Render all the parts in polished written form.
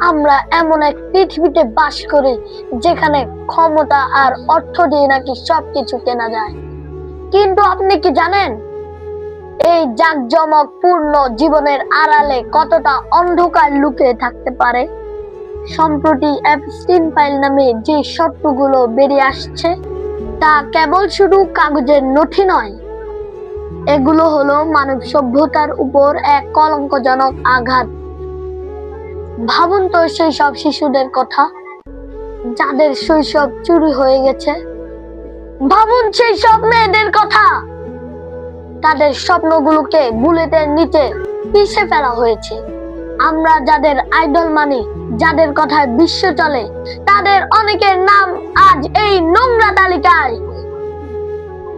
আমরা এমন এক পৃথিবীতে বাস করি যেখানে ক্ষমতা আর অর্থ দিয়ে নাকি সবকিছু কেনা যায়। কিন্তু আপনি কি জানেন এই জাঁকজমক পূর্ণ জীবনের আড়ালে কতটা অন্ধকার লুকিয়ে থাকতে পারে? সম্প্রতি এপস্টিন ফাইল নামে যে সত্যগুলো বেরিয়ে আসছে তা কেবল শুধু কাগজের নথি নয়, এগুলো হলো মানব সভ্যতার উপর এক কলঙ্কজনক আঘাত। ভাবুন তো সেই সব শিশুদের কথা যাদের শৈশব চুরি হয়ে গেছে। ভাবুন সেই সব মেয়েদের কথা, তাদের স্বপ্নগুলোকে বুলেটের নিচে পিষে ফেলা হয়েছে। আমরা যাদের আইডল মানি, যাদের কথায় বিশ্ব চলে, তাদের অনেকের নাম আজ এই নোংরা তালিকায়।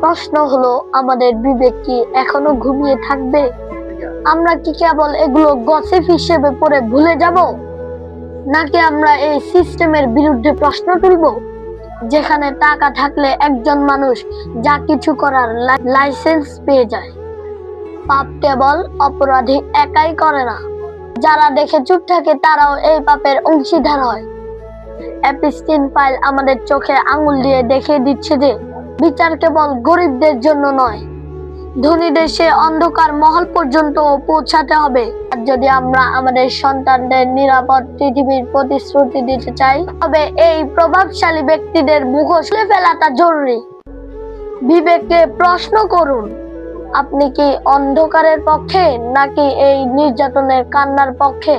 প্রশ্ন হলো, আমাদের বিবেক কি এখনো ঘুমিয়ে থাকবে? আমরা কি কেবল এগুলো গসিপ হিসেবে পড়ে ভুলে যাব, নাকি আমরা এই সিস্টেমের বিরুদ্ধে প্রশ্ন তুলব যেখানে টাকা থাকলে একজন মানুষ যা কিছু করার লাইসেন্স পেয়ে যায়? পাপ কেবল অপরাধী একাই করে না, যারা দেখে চুপ থাকে তারাও এই পাপের অংশীদার হয়। এপস্টিন ফাইল আমাদের চোখে আঙুল দিয়ে দেখিয়ে দিচ্ছে যে বিচার কেবল গরিবদের জন্য নয়, ধনীদের সে অন্ধকার মহল পর্যন্ত পৌঁছাতে হবে। আর যদি আমরা আমাদের সন্তানদের নিরাপদ পৃথিবীর প্রতিশ্রুতি দিতে চাই, তবে এই প্রভাবশালী ব্যক্তিদের মুখোশ খুলে ফেলাটা জরুরি। বিবেককে প্রশ্ন করুন, আপনি কি অন্ধকারের পক্ষে নাকি এই নির্যাতনের কান্নার পক্ষে?